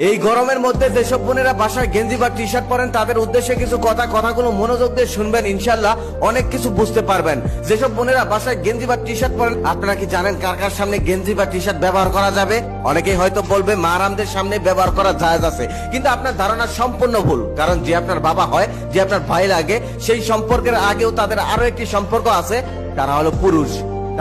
এই গরমের মধ্যে যেসব বোনেরা বাসায় গেঞ্জি বা টি শার্ট পরেন তাদের উদ্দেশ্যে কিছু কথাগুলো মনোযোগ দিয়ে শুনবেন, ইনশাল্লাহ অনেক কিছু বুঝতে পারবেন। যেসব বোনেরা বাসায় গেঞ্জি বা টি শার্ট পরেন, আপনারা কি জানেন কার কার সামনে গেঞ্জি বা টি শার্ট ব্যবহার করা যাবে? অনেকেই হয়তো বলবে মারামদের সামনে ব্যবহার করা জায়েজ আছে, কিন্তু আপনার ধারণা সম্পূর্ণ ভুল। কারণ যে আপনার বাবা হয়, যে আপনার ভাই লাগে, সেই সম্পর্কের আগেও তাদের আরো একটি সম্পর্ক আছে, তারা হলো পুরুষ।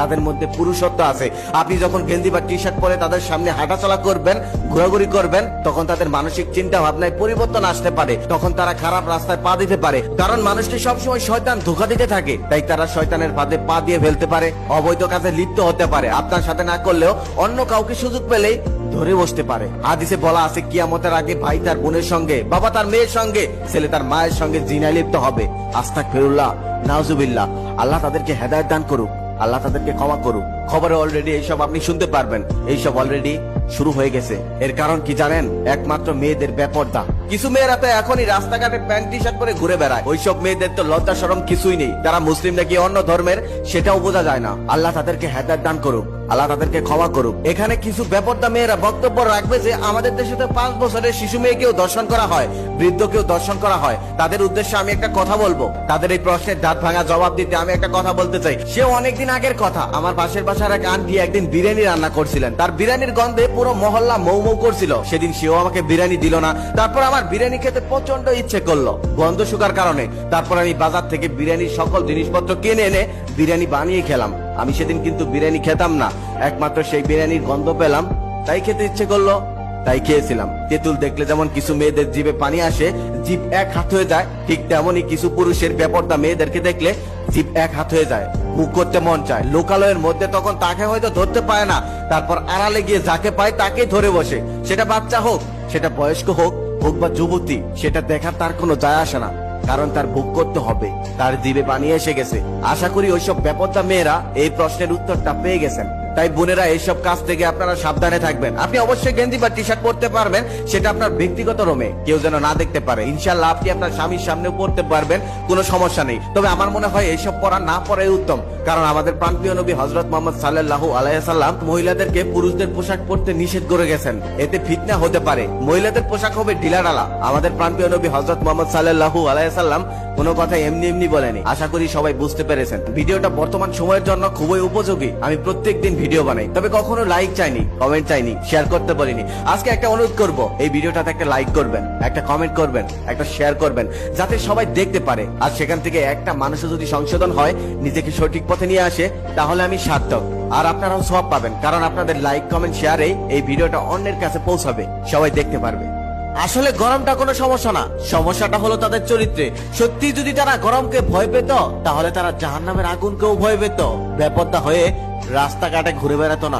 তাদের মধ্যে পুরুষত্ব আছে। আপনি যখন গেঞ্জি বা টি শার্ট পরে তাদের সামনে হাঁটাচলা করবেন, ঘোরাঘুরি করবেন, তখন তাদের মানসিক চিন্তা ভাবনায় পরিবর্তন আসতে পারে। তখন তারা খারাপ রাস্তায় পা দিতে পারে। কারণ মানুষটি সবসময় শয়তান ধোঁকা দিতে থাকে, তাই তারা শয়তানের ফাঁদে পা দিয়ে ফেলতে পারে, অবৈধ কাজে লিপ্ত হতে পারে। আপনার সাথে না করলেও অন্য কাউকে সুযোগ পেলেই ধরে বসতে পারে। হাদিসে বলা আছে, কিয়ামতের আগে ভাই তার বোনের সঙ্গে, বাবা তার মেয়ের সঙ্গে, ছেলে তার মায়ের সঙ্গে জিনায় লিপ্ত হবে। আস্তাগফিরুল্লাহ, নাউজুবিল্লাহ। আল্লাহ তাদেরকে হেদায়েত দান করুক, আল্লাহ তাদেরকে ক্ষমা করুক। খবরে অলরেডি এইসব আপনি শুনতে পারবেন, এইসব অলরেডি শুরু হয়ে গেছে। এর কারণ কি জানেন? একমাত্র মেয়েদের বেপরদা। কিছু মেয়েরা তো এখনই রাস্তাঘাটে প্যান্ট টি শার্ট পরে ঘুরে বেড়ায়। ওইসব মেয়েদের তো লজ্জা শরম কিছুই নেই। তারা মুসলিম নাকি অন্য ধর্মের সেটাও বোঝা যায় না। আল্লাহ তাদেরকে হেদায়েত দান করুক, আল্লাহ তাদেরকে ক্ষমা করুক। এখানে কিছু বেপরদা মেয়েরা বক্তব্য রাখবে যে আমাদের দেশে তো 5 বছরের শিশু মেয়েকেও দর্শন করা হয়, বৃদ্ধকেও দর্শন করা হয়। তাদের উদ্দেশ্যে আমি একটা কথা বলবো। তাদের এই প্রশ্নের দাঁত ভাঙা জবাব দিতে আমি একটা কথা বলতে চাই। সে অনেকদিন আগের কথা। আমার পাশের বাসার এক আন্টি একদিন বিরিয়ানি রান্না করছিলেন। তার বিরিয়ানির গন্ধে পুরো মহল্লা মৌ মৌ করছিল। সেদিন সেও আমাকে বিরিয়ানি দিল না। তারপর আমার বিরিয়ানি খেতে প্রচন্ড ইচ্ছে করলো গন্ধ শুকার কারণে। তারপর আমি বাজার থেকে বিরিয়ানির সকল জিনিসপত্র কিনে এনে বিরিয়ানি বানিয়ে খেলাম। আমি সেদিন কিন্তু বিরিয়ানি খেতাম না, একমাত্র সেই বিরিয়ানির গন্ধ পেলাম, তাই খেতে ইচ্ছে করলো, তাই খেয়েছিলাম। তেঁতুল দেখলে যেমন কিছু মেয়েদের জিভে পানি আসে, জিভ এক হাত হয়ে যায়, ঠিক তেমনই কিছু পুরুষের বেপরদা মেয়েদেরকে দেখলে জিভ এক হাত হয়ে যায়, মুখ করতে মন চায়। লোকালয়ের মধ্যে তখন তাকে হয়তো ধরতে পায় না, তারপর আড়ালে গিয়ে যাকে পায় তাকে ধরে বসে। সেটা বাচ্চা হোক, সেটা বয়স্ক হোক বা যুবতী, সেটা দেখার তার কোনো যায় আসে না। কারণ তার ভোগ করতে হবে, তার জিভে পানি এসে গেছে। আশা করি ওইসব বেপরদা মেয়েরা এই প্রশ্নের উত্তরটা পেয়ে গেছেন। তাই বোনেরা, এইসব কাজ থেকে আপনারা সাবধানে থাকবেন। আপনি অবশ্যই গেঞ্জি বা টি শার্ট পরতে পারবেন, সেটা আপনার ব্যক্তিগত রুমে কেউ যেন না দেখতে পারে। ইনশাআল্লাহ আপনি আপনার স্বামীর সামনেও পড়তে পারবেন, কোনো সমস্যা নেই। তবে আমার মনে হয় এইসব পরা না পরাই উত্তম। কারণ আমাদের প্রাণপ্রিয় নবী হযরত মুহাম্মদ সাল্লাল্লাহু আলাইহি সাল্লাম মহিলাদেরকে পুরুষদের পোশাক পরতে নিষেধ করে গেছেন। এতে ফিতনা হতে পারে, মহিলাদের পোশাক হবে ঢিলাঢালা। আমাদের প্রাণপ্রিয় নবী হযরত মুহাম্মদ সাল্লাল্লাহু আলাইহি সাল্লাম কোনো কথা এমনি এমনি বলেনি। আশা করি সবাই বুঝতে পেরেছেন। ভিডিওটা বর্তমান সময়ের জন্য খুবই উপযোগী। আমি প্রত্যেকদিন ভিডিও বানাই, তবে কখনো লাইক চাইনি, কমেন্ট চাইনি, শেয়ার করতে বলিনি। আজকে একটা অনুরোধ করব, এই ভিডিওটাতে একটা লাইক করবেন, একটা কমেন্ট করবেন, একটা শেয়ার করবেন, যাতে সবাই দেখতে পারে। আর সেখান থেকে একটা মানুষও যদি সংশোধন হয়, নিজেকে সঠিক পথে নিয়ে আসে, তাহলে আমি সার্থক। আর আপনারাও সওয়াব পাবেন, কারণ আপনাদের লাইক কমেন্ট শেয়ারে এই ভিডিওটা অন্যের কাছে পৌঁছাবে, সবাই দেখতে পারবে। আসলে গরমটা কোনো সমস্যা না, সমস্যাটা হলো তাদের চরিত্রে। সত্যি যদি তারা গরমকে ভয় পেত, তাহলে তারা জাহান্নামের আগুনকেও ভয় পেত, বেপরদা হয়ে রাস্তাঘাটে ঘুরে বেড়াতো না।